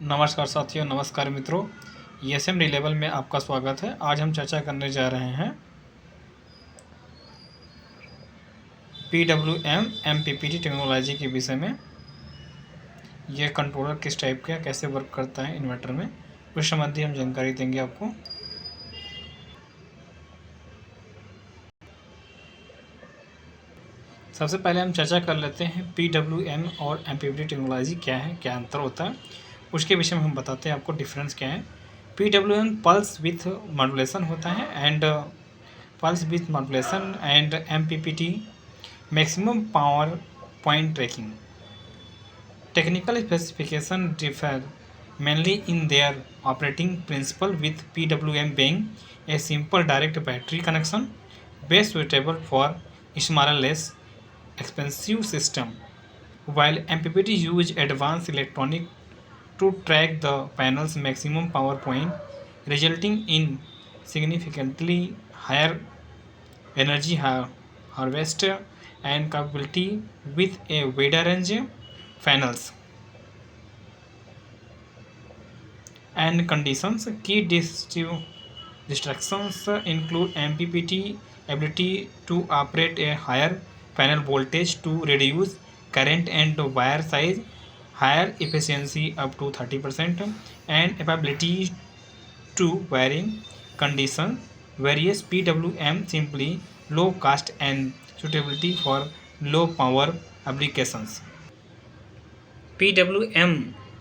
नमस्कार साथियों, नमस्कार मित्रों। ESM रिलेबल में आपका स्वागत है। आज हम चर्चा करने जा रहे हैं PWM MPPT टेक्नोलॉजी के विषय में। यह कंट्रोलर किस टाइप का कैसे वर्क करता है इन्वर्टर में, उस संबंधी हम जानकारी देंगे आपको। सबसे पहले हम चर्चा कर लेते हैं PWM और MPPT टेक्नोलॉजी क्या है, क्या अंतर होता है, उसके विषय में हम बताते हैं आपको डिफरेंस क्या है। PWM पल्स विथ मॉड्यूलेशन होता है and pulse with modulation and MPPT maximum power point trekking. Technical specifications differ mainly in their operating principle, with PWM being a simple direct battery connection best suitable for smaller, less expensive system, while MPPT use advanced electronic to track the panel's maximum power point, resulting in significantly higher energy harvest and capability with a wider range panels and conditions. Key distractions include MPPT ability to operate a higher panel voltage to reduce current and wire size, higher efficiency up to 30%, and ability to varying condition. Various PWM simply low cost and suitability for low power applications. PWM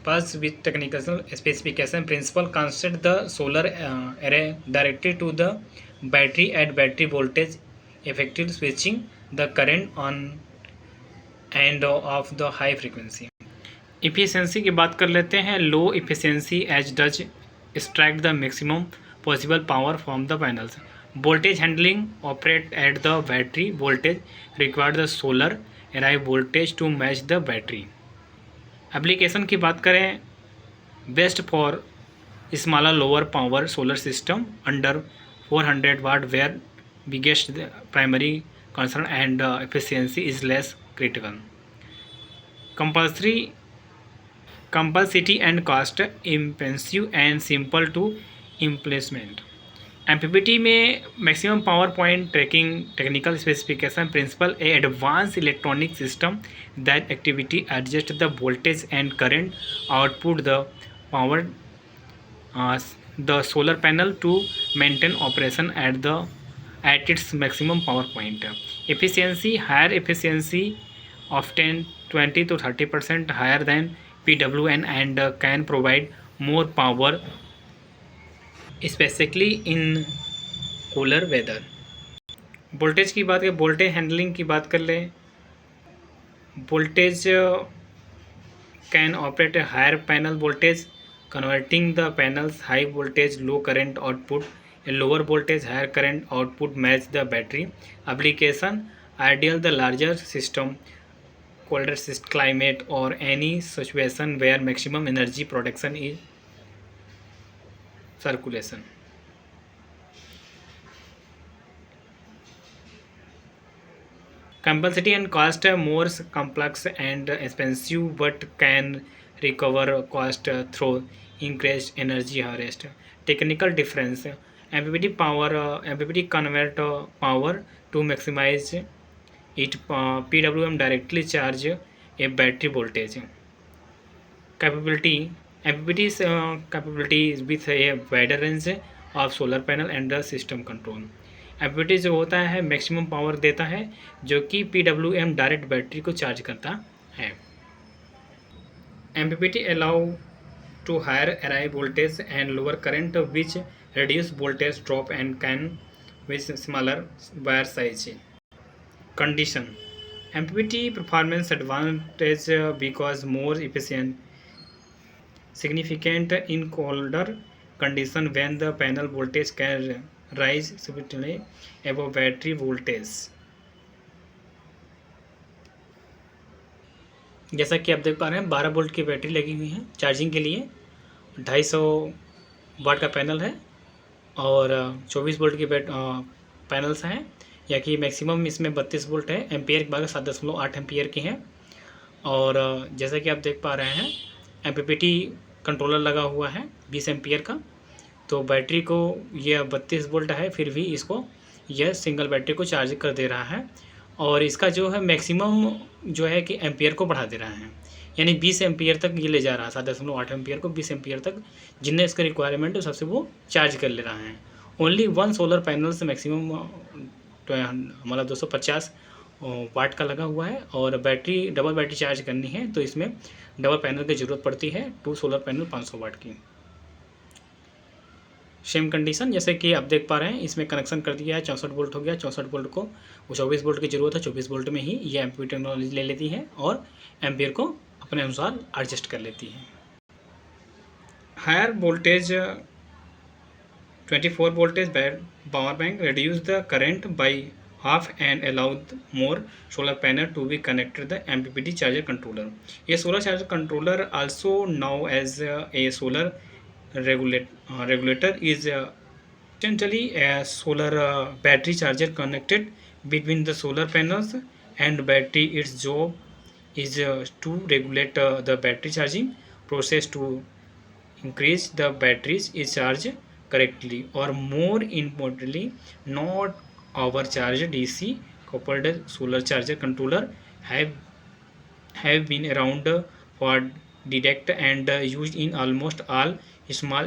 pulse width technical specification principle consider the solar array directly to the battery at battery voltage, effective switching the current on and off the high frequency. Efficiency की बात कर लेते हैं। लो efficiency as does extract the maximum possible power from the panels. Voltage handling operate at the battery voltage, require the solar array voltage to match the battery. Application की बात करें, best for smaller lower power solar system under 400 watt where biggest primary concern and efficiency is less critical. Complexity and cost inexpensive and simple to implement. MPPT में maximum power point tracking technical specification principle a advance electronic system that activity adjust the voltage and current output the power the solar panel to maintain operation at its maximum power point. Efficiency higher efficiency often 20 to 30% higher than PWM and can provide more power specifically in cooler weather. Voltage की बात करें, voltage handling की बात कर लें. Voltage can operate higher panel voltage converting the panels high voltage low current output, lower voltage higher current output match the battery. Application ideal the larger system, colder climate और any situation where maximum energy production is circulation. Complexity and cost are more complex and expensive, but can recover cost through increased energy harvest. Technical difference: MPPT convert power to maximize it. PWM directly charge a battery voltage. Capability: MPPT's capability with a wider range of solar panel and the system control. MPPT जो होता है maximum power देता है, जो कि PWM direct battery को charge करता है. MPPT allow to higher array voltage and lower current, which reduce voltage drop and can with smaller wire size. Condition: MPPT performance advantage because more efficient, significant in colder condition when the panel voltage can rise significantly above battery voltage. जैसा कि आप देख पा रहे हैं, 12 volt की battery लगी हुई है चार्जिंग के लिए. 250 वाट का पैनल है और 24 वोल्ट की पैनल्स हैं, या कि मैक्सिमम इसमें 32 वोल्ट है. एम्पियर की बात 7.8 एम्पियर की है. और जैसा कि आप देख पा रहे हैं, MPPT कंट्रोलर लगा हुआ है 20 एम्पियर का। तो बैटरी को यह 32 वोल्ट है, फिर भी इसको यह सिंगल बैटरी को चार्ज कर दे रहा है। और इसका जो है मैक्सिमम जो है कि एम्पियर को बढ़ा दे रहा है, यानी 20 एम्पियर तक ये ले जा रहा है। 7.8 एम्पियर को 20 एम्पियर तक जितने इसका रिक्वायरमेंट है सबसे वो चार्ज कर ले रहा है। ओनली वन सोलर पैनल से मैक्सिमम हमारा 250 वाट का लगा हुआ है। और बैटरी डबल बैटरी चार्ज करनी है तो इसमें डबल पैनल की ज़रूरत पड़ती है, 2 सोलर पैनल 500 वाट की। सेम कंडीशन जैसे कि आप देख पा रहे हैं, इसमें कनेक्शन कर दिया है, 64 वोल्ट हो गया। 64 वोल्ट को वो 24 वोल्ट की ज़रूरत है, 24 वोल्ट में ही ये एम्पीयर टेक्नोलॉजी ले लेती है और एम्पीयर को अपने अनुसार एडजस्ट कर लेती है। Higher voltage 24 voltage power bank reduce the current by half and allow more solar panel to be connected the MPPT charger controller. A solar charger controller, also known as a solar regulator, is essentially a solar battery charger connected between the solar panels and battery. Its job is to regulate the battery charging process to increase the batteries is charged correctly, or more importantly not overcharged. DC coupled solar charger controller have been around for decades and used in almost all small